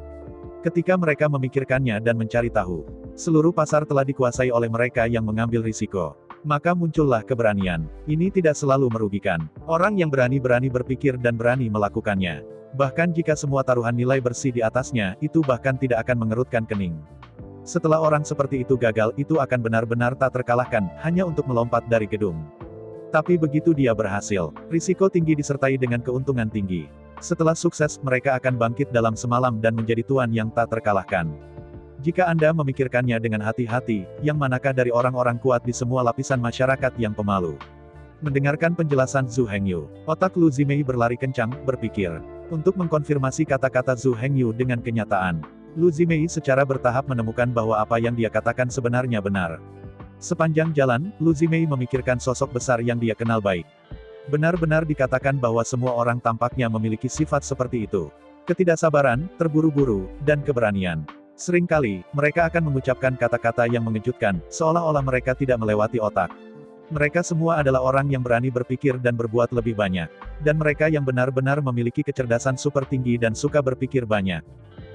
Ketika mereka memikirkannya dan mencari tahu, seluruh pasar telah dikuasai oleh mereka yang mengambil risiko. Maka muncullah keberanian. Ini tidak selalu merugikan. Orang yang berani-berani berpikir dan berani melakukannya. Bahkan jika semua taruhan nilai bersih di atasnya, itu bahkan tidak akan mengerutkan kening. Setelah orang seperti itu gagal, itu akan benar-benar tak terkalahkan, hanya untuk melompat dari gedung. Tapi begitu dia berhasil, risiko tinggi disertai dengan keuntungan tinggi. Setelah sukses, mereka akan bangkit dalam semalam dan menjadi tuan yang tak terkalahkan. Jika Anda memikirkannya dengan hati-hati, yang manakah dari orang-orang kuat di semua lapisan masyarakat yang pemalu? Mendengarkan penjelasan Zhu Hengyu, otak Lu Zimei berlari kencang, berpikir. Untuk mengkonfirmasi kata-kata Zhu Hengyu dengan kenyataan, Lu Zimei secara bertahap menemukan bahwa apa yang dia katakan sebenarnya benar. Sepanjang jalan, Lu Zimei memikirkan sosok besar yang dia kenal baik. Benar-benar dikatakan bahwa semua orang tampaknya memiliki sifat seperti itu. Ketidaksabaran, terburu-buru, dan keberanian. Seringkali, mereka akan mengucapkan kata-kata yang mengejutkan, seolah-olah mereka tidak melewati otak. Mereka semua adalah orang yang berani berpikir dan berbuat lebih banyak. Dan mereka yang benar-benar memiliki kecerdasan super tinggi dan suka berpikir banyak.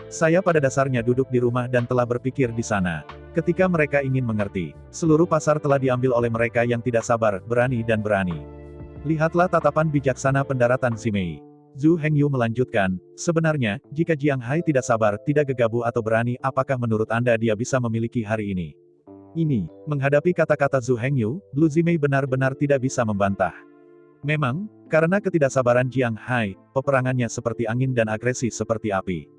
Saya pada dasarnya duduk di rumah dan telah berpikir di sana. Ketika mereka ingin mengerti, seluruh pasar telah diambil oleh mereka yang tidak sabar, berani dan berani. Lihatlah tatapan bijaksana pendaratan Zimei. Zhu Hengyu melanjutkan, sebenarnya, jika Jiang Hai tidak sabar, tidak gegabah atau berani, apakah menurut Anda dia bisa memiliki hari ini? Ini, menghadapi kata-kata Zhu Hengyu, Lu Zimei benar-benar tidak bisa membantah. Memang, karena ketidaksabaran Jiang Hai, peperangannya seperti angin dan agresi seperti api.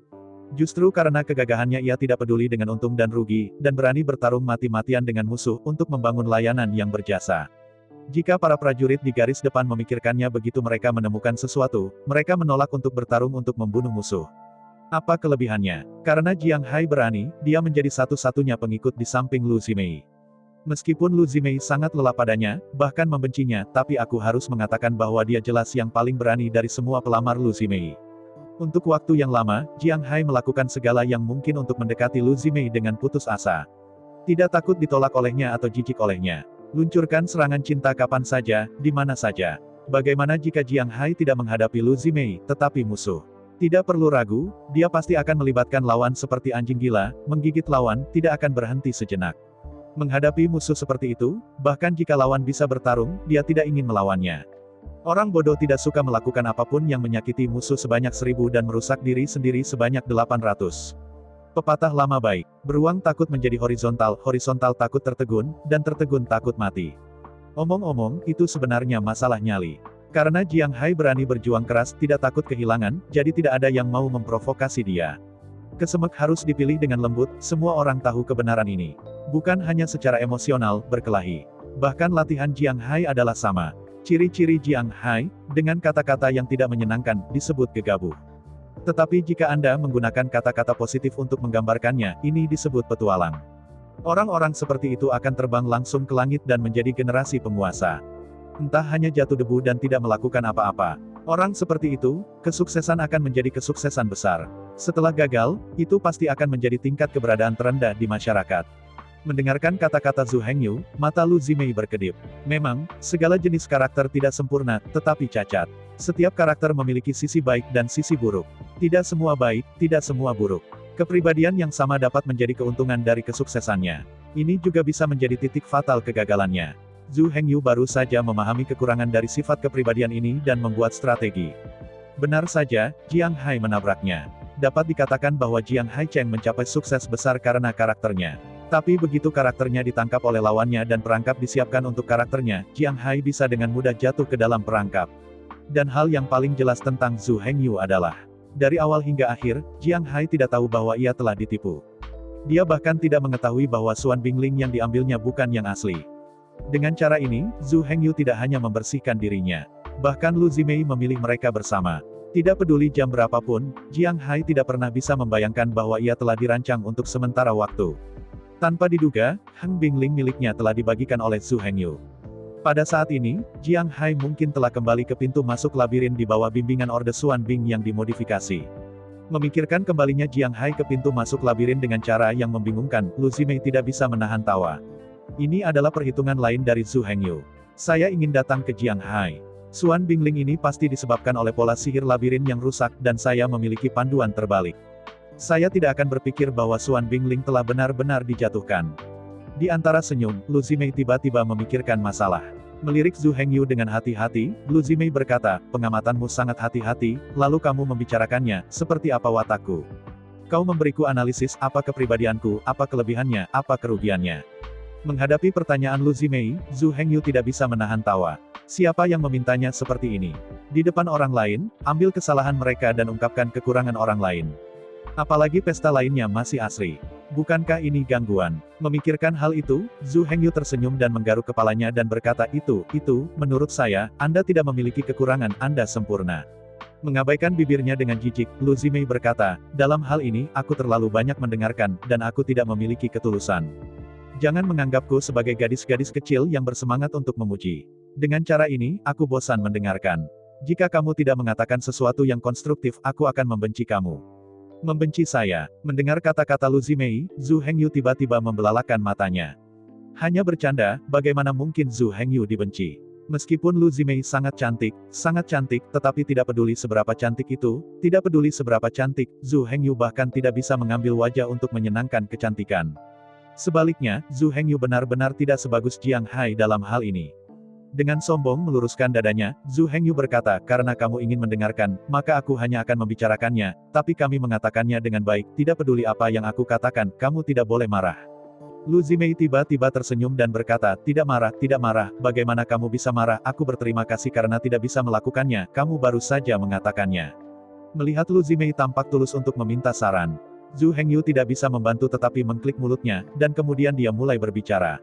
Justru karena kegagahannya ia tidak peduli dengan untung dan rugi, dan berani bertarung mati-matian dengan musuh untuk membangun layanan yang berjasa. Jika para prajurit di garis depan memikirkannya begitu mereka menemukan sesuatu, mereka menolak untuk bertarung untuk membunuh musuh. Apa kelebihannya? Karena Jiang Hai berani, dia menjadi satu-satunya pengikut di samping Lu Zimei. Meskipun Lu Zimei sangat lelah padanya, bahkan membencinya, tapi aku harus mengatakan bahwa dia jelas yang paling berani dari semua pelamar Lu Zimei. Untuk waktu yang lama, Jiang Hai melakukan segala yang mungkin untuk mendekati Lu Zimei dengan putus asa. Tidak takut ditolak olehnya atau jijik olehnya. Luncurkan serangan cinta kapan saja, di mana saja. Bagaimana jika Jiang Hai tidak menghadapi Lu Zimei, tetapi musuh? Tidak perlu ragu, dia pasti akan melibatkan lawan seperti anjing gila, menggigit lawan, tidak akan berhenti sejenak. Menghadapi musuh seperti itu, bahkan jika lawan bisa bertarung, dia tidak ingin melawannya. Orang bodoh tidak suka melakukan apapun yang menyakiti musuh sebanyak 1000 dan merusak diri sendiri sebanyak 800. Pepatah lama baik, beruang takut menjadi horizontal, horizontal takut tertegun, dan tertegun takut mati. Omong-omong, itu sebenarnya masalah nyali. Karena Jiang Hai berani berjuang keras, tidak takut kehilangan, jadi tidak ada yang mau memprovokasi dia. Kesemek harus dipilih dengan lembut, semua orang tahu kebenaran ini. Bukan hanya secara emosional, berkelahi. Bahkan latihan Jiang Hai adalah sama. Ciri-ciri Jiang Hai, dengan kata-kata yang tidak menyenangkan, disebut gegabah. Tetapi jika Anda menggunakan kata-kata positif untuk menggambarkannya, ini disebut petualang. Orang-orang seperti itu akan terbang langsung ke langit dan menjadi generasi penguasa. Entah hanya jatuh debu dan tidak melakukan apa-apa. Orang seperti itu, kesuksesan akan menjadi kesuksesan besar. Setelah gagal, itu pasti akan menjadi tingkat keberadaan terendah di masyarakat. Mendengarkan kata-kata Zhu Hengyu, mata Lu Zimei berkedip. Memang, segala jenis karakter tidak sempurna, tetapi cacat. Setiap karakter memiliki sisi baik dan sisi buruk. Tidak semua baik, tidak semua buruk. Kepribadian yang sama dapat menjadi keuntungan dari kesuksesannya. Ini juga bisa menjadi titik fatal kegagalannya. Zhu Hengyu baru saja memahami kekurangan dari sifat kepribadian ini dan membuat strategi. Benar saja, Jiang Hai menabraknya. Dapat dikatakan bahwa Jiang Hai Cheng mencapai sukses besar karena karakternya. Tapi begitu karakternya ditangkap oleh lawannya dan perangkap disiapkan untuk karakternya, Jiang Hai bisa dengan mudah jatuh ke dalam perangkap. Dan hal yang paling jelas tentang Zhu Hengyu adalah, dari awal hingga akhir, Jiang Hai tidak tahu bahwa ia telah ditipu. Dia bahkan tidak mengetahui bahwa Xuan Bingling yang diambilnya bukan yang asli. Dengan cara ini, Zhu Hengyu tidak hanya membersihkan dirinya. Bahkan Lu Zimei memilih mereka bersama. Tidak peduli jam berapapun, Jiang Hai tidak pernah bisa membayangkan bahwa ia telah dirancang untuk sementara waktu. Tanpa diduga, Heng Bingling miliknya telah dibagikan oleh Zhu Hengyu. Pada saat ini, Jiang Hai mungkin telah kembali ke pintu masuk labirin di bawah bimbingan Orde Xuan Bing yang dimodifikasi. Memikirkan kembalinya Jiang Hai ke pintu masuk labirin dengan cara yang membingungkan, Lu Zimei tidak bisa menahan tawa. Ini adalah perhitungan lain dari Zhu Hengyu. Saya ingin datang ke Jiang Hai. Xuan Bingling ini pasti disebabkan oleh pola sihir labirin yang rusak dan saya memiliki panduan terbalik. Saya tidak akan berpikir bahwa Xuan Bingling telah benar-benar dijatuhkan. Di antara senyum, Lu Zimei tiba-tiba memikirkan masalah. Melirik Zhu Hengyu dengan hati-hati, Lu Zimei berkata, pengamatanmu sangat hati-hati, lalu kamu membicarakannya, seperti apa watakku. Kau memberiku analisis, apa kepribadianku, apa kelebihannya, apa kerugiannya. Menghadapi pertanyaan Lu Zimei, Zhu Hengyu tidak bisa menahan tawa. Siapa yang memintanya seperti ini? Di depan orang lain, ambil kesalahan mereka dan ungkapkan kekurangan orang lain. Apalagi pesta lainnya masih asri. Bukankah ini gangguan? Memikirkan hal itu, Zhu Hengyu tersenyum dan menggaruk kepalanya dan berkata itu, menurut saya, Anda tidak memiliki kekurangan, Anda sempurna. Mengabaikan bibirnya dengan jijik, Lu Zimei berkata, dalam hal ini, aku terlalu banyak mendengarkan, dan aku tidak memiliki ketulusan. Jangan menganggapku sebagai gadis-gadis kecil yang bersemangat untuk memuji. Dengan cara ini, aku bosan mendengarkan. Jika kamu tidak mengatakan sesuatu yang konstruktif, aku akan membenci kamu. Membenci saya. Mendengar kata-kata Lu Zimei, Zhu Hengyu tiba-tiba membelalakan matanya. Hanya bercanda, bagaimana mungkin Zhu Hengyu dibenci? Meskipun Lu Zimei sangat cantik, tetapi tidak peduli seberapa cantik itu, tidak peduli seberapa cantik, Zhu Hengyu bahkan tidak bisa mengambil wajah untuk menyenangkan kecantikan. Sebaliknya, Zhu Hengyu benar-benar tidak sebagus Jiang Hai dalam hal ini. Dengan sombong meluruskan dadanya, Zhu Hengyu berkata, karena kamu ingin mendengarkan, maka aku hanya akan membicarakannya, tapi kami mengatakannya dengan baik, tidak peduli apa yang aku katakan, kamu tidak boleh marah. Lu Zimei tiba-tiba tersenyum dan berkata, tidak marah, bagaimana kamu bisa marah, aku berterima kasih karena tidak bisa melakukannya, kamu baru saja mengatakannya. Melihat Lu Zimei tampak tulus untuk meminta saran. Zhu Hengyu tidak bisa membantu tetapi mengklik mulutnya, dan kemudian dia mulai berbicara.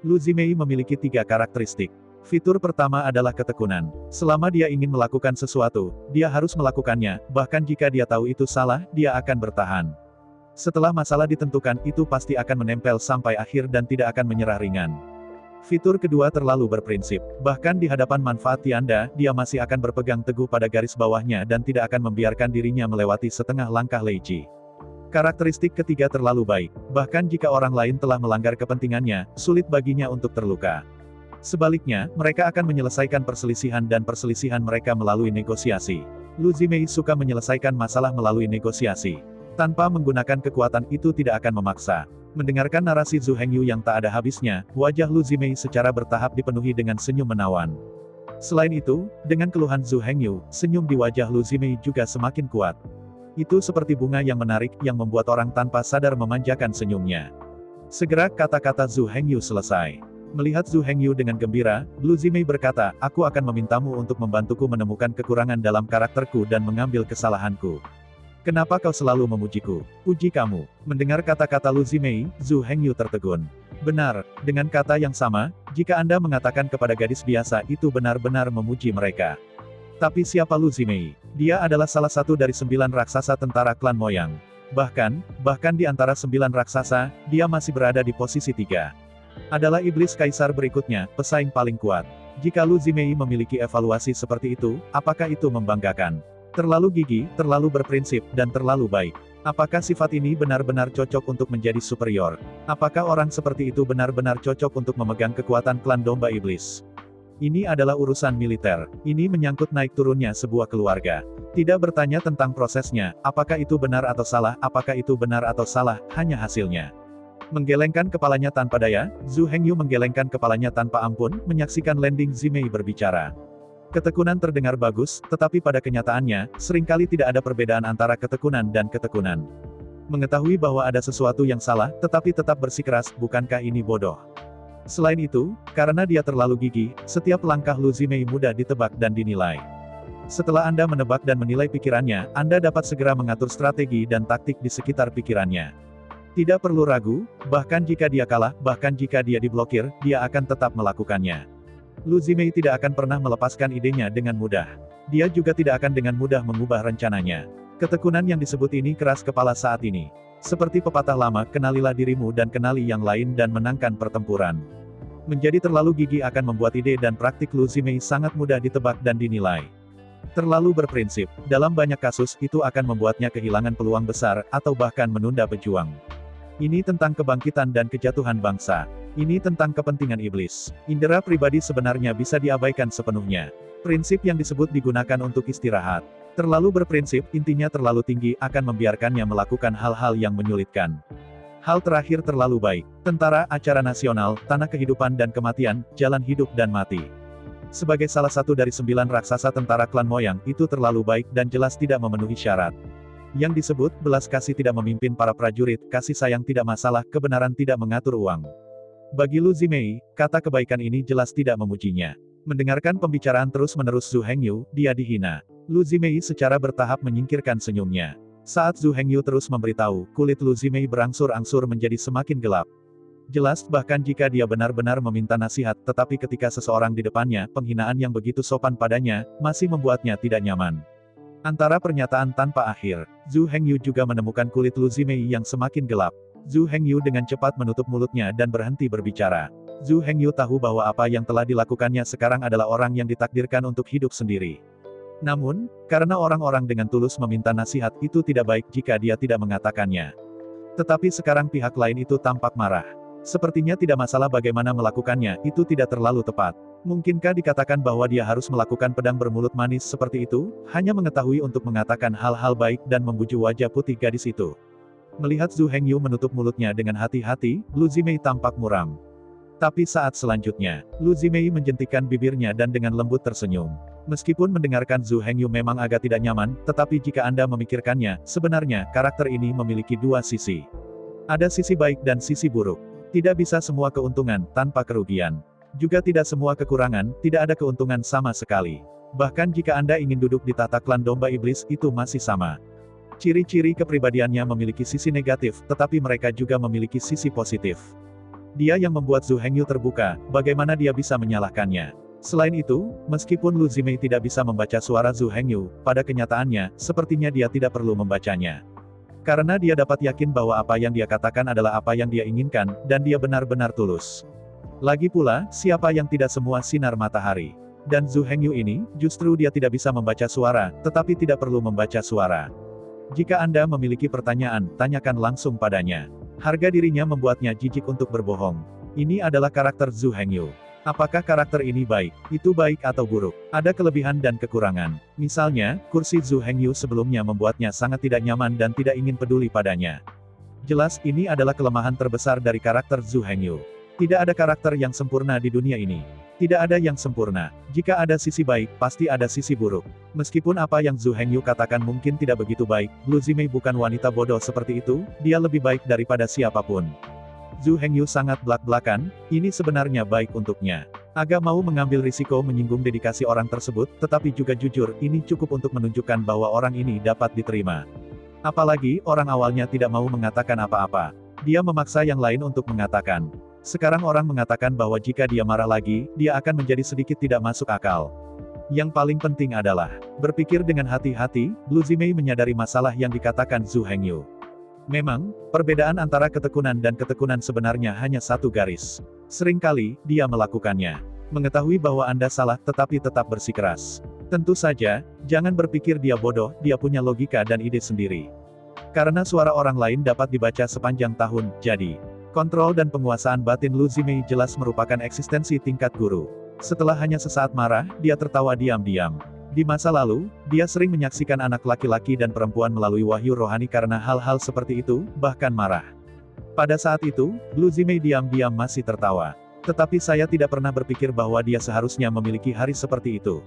Lu Zimei memiliki 3 karakteristik. Fitur pertama adalah ketekunan. Selama dia ingin melakukan sesuatu, dia harus melakukannya, bahkan jika dia tahu itu salah, dia akan bertahan. Setelah masalah ditentukan, itu pasti akan menempel sampai akhir dan tidak akan menyerah ringan. Fitur kedua terlalu berprinsip. Bahkan di hadapan manfaat Tianda, dia masih akan berpegang teguh pada garis bawahnya dan tidak akan membiarkan dirinya melewati setengah langkah Leici. Karakteristik ketiga terlalu baik. Bahkan jika orang lain telah melanggar kepentingannya, sulit baginya untuk terluka. Sebaliknya, mereka akan menyelesaikan perselisihan dan perselisihan mereka melalui negosiasi. Lu Zimei suka menyelesaikan masalah melalui negosiasi. Tanpa menggunakan kekuatan itu tidak akan memaksa. Mendengarkan narasi Zhu Hengyu yang tak ada habisnya, wajah Lu Zimei secara bertahap dipenuhi dengan senyum menawan. Selain itu, dengan keluhan Zhu Hengyu, senyum di wajah Lu Zimei juga semakin kuat. Itu seperti bunga yang menarik, yang membuat orang tanpa sadar memanjakan senyumnya. Segera kata-kata Zhu Hengyu selesai. Melihat Zhu Hengyu dengan gembira, Lu Zimei berkata, aku akan memintamu untuk membantuku menemukan kekurangan dalam karakterku dan mengambil kesalahanku. Kenapa kau selalu memujiku? Puji kamu. Mendengar kata-kata Lu Zimei, Zhu Hengyu tertegun. Benar, dengan kata yang sama, jika Anda mengatakan kepada gadis biasa itu benar-benar memuji mereka. Tapi siapa Lu Zimei? Dia adalah salah satu dari 9 raksasa tentara klan Moyang. Bahkan di antara 9 raksasa, dia masih berada di posisi 3. Adalah iblis kaisar berikutnya, pesaing paling kuat. Jika Lu Zimei memiliki evaluasi seperti itu, apakah itu membanggakan? Terlalu gigih, terlalu berprinsip, dan terlalu baik. Apakah sifat ini benar-benar cocok untuk menjadi superior? Apakah orang seperti itu benar-benar cocok untuk memegang kekuatan klan domba iblis? Ini adalah urusan militer. Ini menyangkut naik turunnya sebuah keluarga. Tidak bertanya tentang prosesnya, apakah itu benar atau salah, apakah itu benar atau salah, hanya hasilnya. Menggelengkan kepalanya tanpa daya, Zhu Hengyu menggelengkan kepalanya tanpa ampun, menyaksikan Lending Zimei berbicara. Ketekunan terdengar bagus, tetapi pada kenyataannya, seringkali tidak ada perbedaan antara ketekunan dan ketekunan. Mengetahui bahwa ada sesuatu yang salah, tetapi tetap bersikeras, bukankah ini bodoh? Selain itu, karena dia terlalu gigih, setiap langkah Lu Zimei mudah ditebak dan dinilai. Setelah Anda menebak dan menilai pikirannya, Anda dapat segera mengatur strategi dan taktik di sekitar pikirannya. Tidak perlu ragu, bahkan jika dia kalah, bahkan jika dia diblokir, dia akan tetap melakukannya. Lu Zimei tidak akan pernah melepaskan idenya dengan mudah. Dia juga tidak akan dengan mudah mengubah rencananya. Ketekunan yang disebut ini keras kepala saat ini. Seperti pepatah lama, kenalilah dirimu dan kenali yang lain dan menangkan pertempuran. Menjadi terlalu gigih akan membuat ide dan praktik Lu Zimei sangat mudah ditebak dan dinilai. Terlalu berprinsip, dalam banyak kasus itu akan membuatnya kehilangan peluang besar, atau bahkan menunda pejuang. Ini tentang kebangkitan dan kejatuhan bangsa. Ini tentang kepentingan iblis. Indera pribadi sebenarnya bisa diabaikan sepenuhnya. Prinsip yang disebut digunakan untuk istirahat. Terlalu berprinsip, intinya terlalu tinggi, akan membiarkannya melakukan hal-hal yang menyulitkan. Hal terakhir terlalu baik. Tentara, acara nasional, tanah kehidupan dan kematian, jalan hidup dan mati. Sebagai salah satu dari 9 raksasa tentara klan Moyang, itu terlalu baik dan jelas tidak memenuhi syarat. Yang disebut, belas kasih tidak memimpin para prajurit, kasih sayang tidak masalah, kebenaran tidak mengatur uang. Bagi Lu Zimei, kata kebaikan ini jelas tidak memujinya. Mendengarkan pembicaraan terus-menerus Zhu Hengyu, dia dihina. Lu Zimei secara bertahap menyingkirkan senyumnya. Saat Zhu Hengyu terus memberitahu, kulit Lu Zimei berangsur-angsur menjadi semakin gelap. Jelas, bahkan jika dia benar-benar meminta nasihat, tetapi ketika seseorang di depannya, penghinaan yang begitu sopan padanya, masih membuatnya tidak nyaman. Antara pernyataan tanpa akhir, Zhu Hengyu juga menemukan kulit Lu Zimei yang semakin gelap. Zhu Hengyu dengan cepat menutup mulutnya dan berhenti berbicara. Zhu Hengyu tahu bahwa apa yang telah dilakukannya sekarang adalah orang yang ditakdirkan untuk hidup sendiri. Namun, karena orang-orang dengan tulus meminta nasihat, itu tidak baik jika dia tidak mengatakannya. Tetapi sekarang pihak lain itu tampak marah. Sepertinya tidak masalah bagaimana melakukannya, itu tidak terlalu tepat. Mungkinkah dikatakan bahwa dia harus melakukan pedang bermulut manis seperti itu, hanya mengetahui untuk mengatakan hal-hal baik dan membujuk wajah putih gadis itu? Melihat Zhu Hengyu menutup mulutnya dengan hati-hati, Lu Zimei tampak muram. Tapi saat selanjutnya, Lu Zimei menjentikkan bibirnya dan dengan lembut tersenyum. Meskipun mendengarkan Zhu Hengyu memang agak tidak nyaman, tetapi jika Anda memikirkannya, sebenarnya, karakter ini memiliki dua sisi. Ada sisi baik dan sisi buruk. Tidak bisa semua keuntungan, tanpa kerugian. Juga tidak semua kekurangan, tidak ada keuntungan sama sekali. Bahkan jika Anda ingin duduk di tahta klan domba iblis, itu masih sama. Ciri-ciri kepribadiannya memiliki sisi negatif, tetapi mereka juga memiliki sisi positif. Dia yang membuat Zhu Hengyu terbuka, bagaimana dia bisa menyalahkannya? Selain itu, meskipun Lu Zimei tidak bisa membaca suara Zhu Hengyu, pada kenyataannya, sepertinya dia tidak perlu membacanya. Karena dia dapat yakin bahwa apa yang dia katakan adalah apa yang dia inginkan, dan dia benar-benar tulus. Lagi pula, siapa yang tidak semua sinar matahari? Dan Zhu Hengyu ini, justru dia tidak bisa membaca suara, tetapi tidak perlu membaca suara. Jika Anda memiliki pertanyaan, tanyakan langsung padanya. Harga dirinya membuatnya jijik untuk berbohong. Ini adalah karakter Zhu Hengyu. Apakah karakter ini baik? Itu baik atau buruk? Ada kelebihan dan kekurangan. Misalnya, kursi Zhu Hengyu sebelumnya membuatnya sangat tidak nyaman dan tidak ingin peduli padanya. Jelas, ini adalah kelemahan terbesar dari karakter Zhu Hengyu. Tidak ada karakter yang sempurna di dunia ini. Tidak ada yang sempurna. Jika ada sisi baik, pasti ada sisi buruk. Meskipun apa yang Zhu Hengyu katakan mungkin tidak begitu baik, Lu Zimei bukan wanita bodoh seperti itu, dia lebih baik daripada siapapun. Zhu Hengyu sangat belak-belakan, ini sebenarnya baik untuknya. Agak mau mengambil risiko menyinggung dedikasi orang tersebut, tetapi juga jujur, ini cukup untuk menunjukkan bahwa orang ini dapat diterima. Apalagi, orang awalnya tidak mau mengatakan apa-apa. Dia memaksa yang lain untuk mengatakan. Sekarang orang mengatakan bahwa jika dia marah lagi, dia akan menjadi sedikit tidak masuk akal. Yang paling penting adalah, berpikir dengan hati-hati, Lu Zimei menyadari masalah yang dikatakan Zhu Hengyu. Memang, perbedaan antara ketekunan dan ketekunan sebenarnya hanya satu garis. Seringkali, dia melakukannya. Mengetahui bahwa Anda salah, tetapi tetap bersikeras. Tentu saja, jangan berpikir dia bodoh, dia punya logika dan ide sendiri. Karena suara orang lain dapat dibaca sepanjang tahun, jadi, kontrol dan penguasaan batin Lu Zimei jelas merupakan eksistensi tingkat guru. Setelah hanya sesaat marah, dia tertawa diam-diam. Di masa lalu, dia sering menyaksikan anak laki-laki dan perempuan melalui wahyu rohani karena hal-hal seperti itu, bahkan marah. Pada saat itu, Lu Zimei diam-diam masih tertawa. Tetapi saya tidak pernah berpikir bahwa dia seharusnya memiliki hari seperti itu.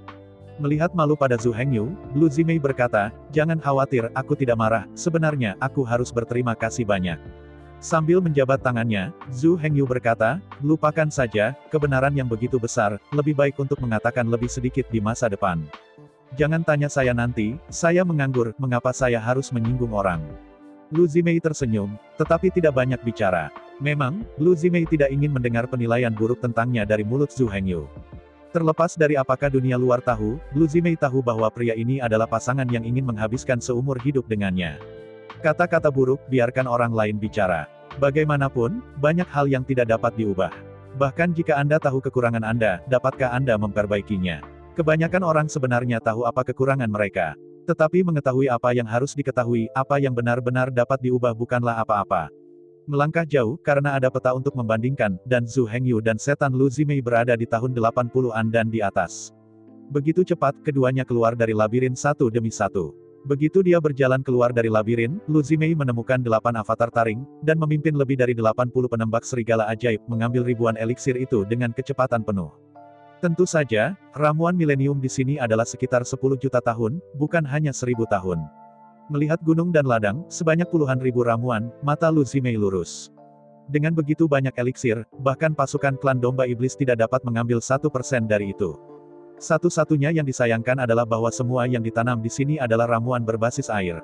Melihat malu pada Zhu Hengyu, Lu Zimei berkata, "Jangan khawatir, aku tidak marah, sebenarnya, aku harus berterima kasih banyak." Sambil menjabat tangannya, Zhu Hengyu berkata, "Lupakan saja, kebenaran yang begitu besar, lebih baik untuk mengatakan lebih sedikit di masa depan. Jangan tanya saya nanti, saya menganggur, mengapa saya harus menyinggung orang?" Lu Zimei tersenyum, tetapi tidak banyak bicara. Memang, Lu Zimei tidak ingin mendengar penilaian buruk tentangnya dari mulut Zhu Hengyu. Terlepas dari apakah dunia luar tahu, Lu Zimei tahu bahwa pria ini adalah pasangan yang ingin menghabiskan seumur hidup dengannya. Kata-kata buruk, biarkan orang lain bicara. Bagaimanapun, banyak hal yang tidak dapat diubah. Bahkan jika Anda tahu kekurangan Anda, dapatkah Anda memperbaikinya? Kebanyakan orang sebenarnya tahu apa kekurangan mereka. Tetapi mengetahui apa yang harus diketahui, apa yang benar-benar dapat diubah bukanlah apa-apa. Melangkah jauh, karena ada peta untuk membandingkan, dan Zhu Hengyu dan setan Lu Zimei berada di tahun 80-an dan di atas. Begitu cepat, keduanya keluar dari labirin satu demi satu. Begitu dia berjalan keluar dari labirin, Lu Zimei menemukan 8 avatar taring, dan memimpin lebih dari 80 penembak serigala ajaib, mengambil ribuan eliksir itu dengan kecepatan penuh. Tentu saja, ramuan milenium di sini adalah sekitar 10 juta tahun, bukan hanya 1000 tahun. Melihat gunung dan ladang, sebanyak puluhan ribu ramuan, mata Lu Zimei lurus. Dengan begitu banyak eliksir, bahkan pasukan klan domba iblis tidak dapat mengambil 1% dari itu. Satu-satunya yang disayangkan adalah bahwa semua yang ditanam di sini adalah ramuan berbasis air.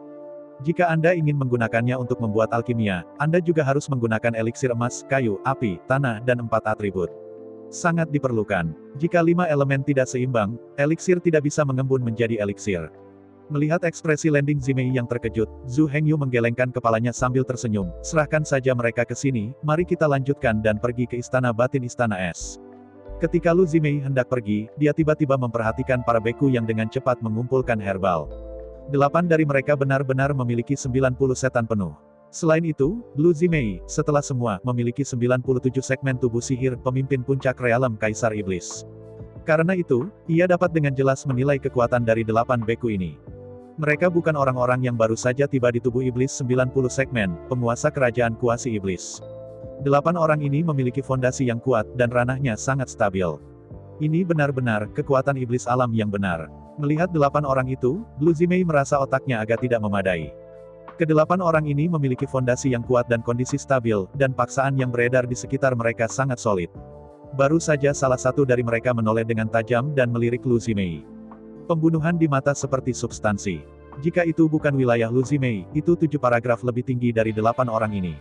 Jika Anda ingin menggunakannya untuk membuat alkimia, Anda juga harus menggunakan eliksir emas, kayu, api, tanah, dan 4 atribut. Sangat diperlukan. Jika 5 elemen tidak seimbang, eliksir tidak bisa mengembun menjadi eliksir. Melihat ekspresi Lending Zimei yang terkejut, Zhu Hengyu menggelengkan kepalanya sambil tersenyum. Serahkan saja mereka ke sini, mari kita lanjutkan dan pergi ke istana batin istana es. Ketika Lu Zimei hendak pergi, dia tiba-tiba memperhatikan para beku yang dengan cepat mengumpulkan herbal. 8 dari mereka benar-benar memiliki 90 setan penuh. Selain itu, Lu Zimei, setelah semua, memiliki 97 segmen tubuh sihir pemimpin puncak realem Kaisar Iblis. Karena itu, ia dapat dengan jelas menilai kekuatan dari 8 beku ini. Mereka bukan orang-orang yang baru saja tiba di tubuh iblis 90 segmen, penguasa kerajaan kuasi iblis. 8 orang ini memiliki fondasi yang kuat, dan ranahnya sangat stabil. Ini benar-benar kekuatan iblis alam yang benar. Melihat 8 orang itu, Lu Zimei merasa otaknya agak tidak memadai. Ke-8 orang ini memiliki fondasi yang kuat dan kondisi stabil, dan paksaan yang beredar di sekitar mereka sangat solid. Baru saja salah satu dari mereka menoleh dengan tajam dan melirik Lu Zimei. Pembunuhan di mata seperti substansi. Jika itu bukan wilayah Lu Zimei, itu 7 paragraf lebih tinggi dari 8 orang ini.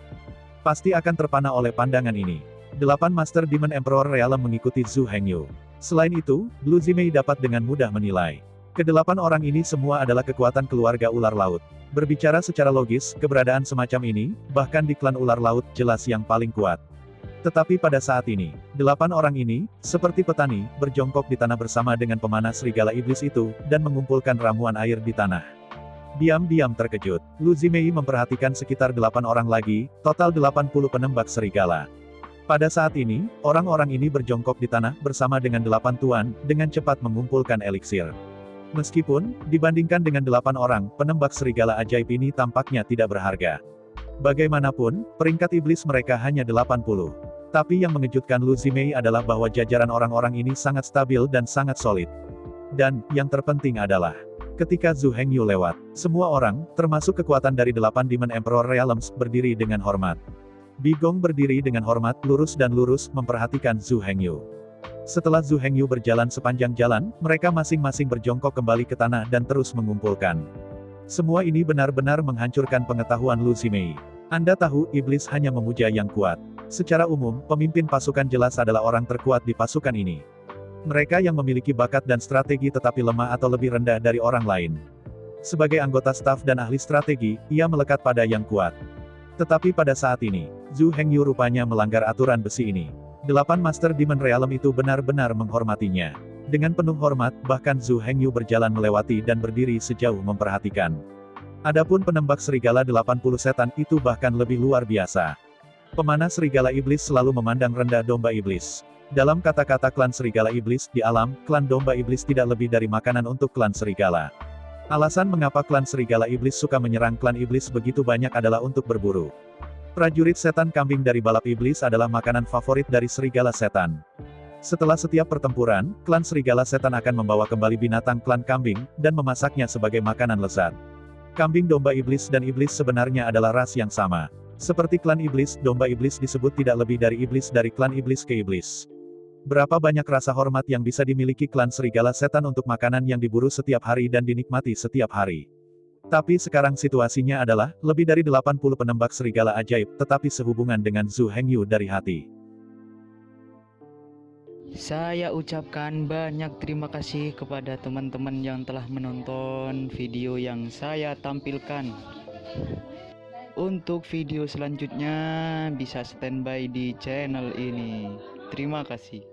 Pasti akan terpana oleh pandangan ini. 8 Master Demon Emperor Realem mengikuti Zhu Hengyu. Selain itu, Lu Zimei dapat dengan mudah menilai. Ke-8 orang ini semua adalah kekuatan keluarga ular laut. Berbicara secara logis, keberadaan semacam ini, bahkan di klan ular laut, jelas yang paling kuat. Tetapi pada saat ini, 8 orang ini, seperti petani, berjongkok di tanah bersama dengan pemanah serigala iblis itu, dan mengumpulkan ramuan air di tanah. Diam-diam terkejut, Lu Zimei memperhatikan sekitar 8 orang lagi, total 80 penembak serigala. Pada saat ini, orang-orang ini berjongkok di tanah, bersama dengan 8 tuan, dengan cepat mengumpulkan eliksir. Meskipun, dibandingkan dengan 8 orang, penembak serigala ajaib ini tampaknya tidak berharga. Bagaimanapun, peringkat iblis mereka hanya 80. Tapi yang mengejutkan Lu Zimei adalah bahwa jajaran orang-orang ini sangat stabil dan sangat solid. Dan, yang terpenting adalah, ketika Zhu Hengyu lewat, semua orang, termasuk kekuatan dari 8 Demon Emperor Realms, berdiri dengan hormat. Bigong berdiri dengan hormat, lurus dan lurus, memperhatikan Zhu Hengyu. Setelah Zhu Hengyu berjalan sepanjang jalan, mereka masing-masing berjongkok kembali ke tanah dan terus mengumpulkan. Semua ini benar-benar menghancurkan pengetahuan Lu Zimei. Anda tahu, iblis hanya memuja yang kuat. Secara umum, pemimpin pasukan jelas adalah orang terkuat di pasukan ini. Mereka yang memiliki bakat dan strategi tetapi lemah atau lebih rendah dari orang lain. Sebagai anggota staf dan ahli strategi, ia melekat pada yang kuat. Tetapi pada saat ini, Zhu Hengyu rupanya melanggar aturan besi ini. 8 Master Demon Realem itu benar-benar menghormatinya. Dengan penuh hormat, bahkan Zhu Hengyu berjalan melewati dan berdiri sejauh memperhatikan. Adapun penembak serigala 80 setan itu bahkan lebih luar biasa. Pemanah serigala iblis selalu memandang rendah domba iblis. Dalam kata-kata klan serigala iblis, di alam, klan domba iblis tidak lebih dari makanan untuk klan serigala. Alasan mengapa klan serigala iblis suka menyerang klan iblis begitu banyak adalah untuk berburu. Prajurit setan kambing dari balap iblis adalah makanan favorit dari serigala setan. Setelah setiap pertempuran, klan serigala setan akan membawa kembali binatang klan kambing, dan memasaknya sebagai makanan lezat. Kambing domba iblis dan iblis sebenarnya adalah ras yang sama. Seperti klan iblis, domba iblis disebut tidak lebih dari klan iblis ke iblis. Berapa banyak rasa hormat yang bisa dimiliki klan serigala setan untuk makanan yang diburu setiap hari dan dinikmati setiap hari. Tapi sekarang situasinya adalah, lebih dari 80 penembak serigala ajaib, tetapi sehubungan dengan Zhu Hengyu dari hati. Saya ucapkan banyak terima kasih kepada teman-teman yang telah menonton video yang saya tampilkan. Untuk video selanjutnya, bisa standby di channel ini. Terima kasih.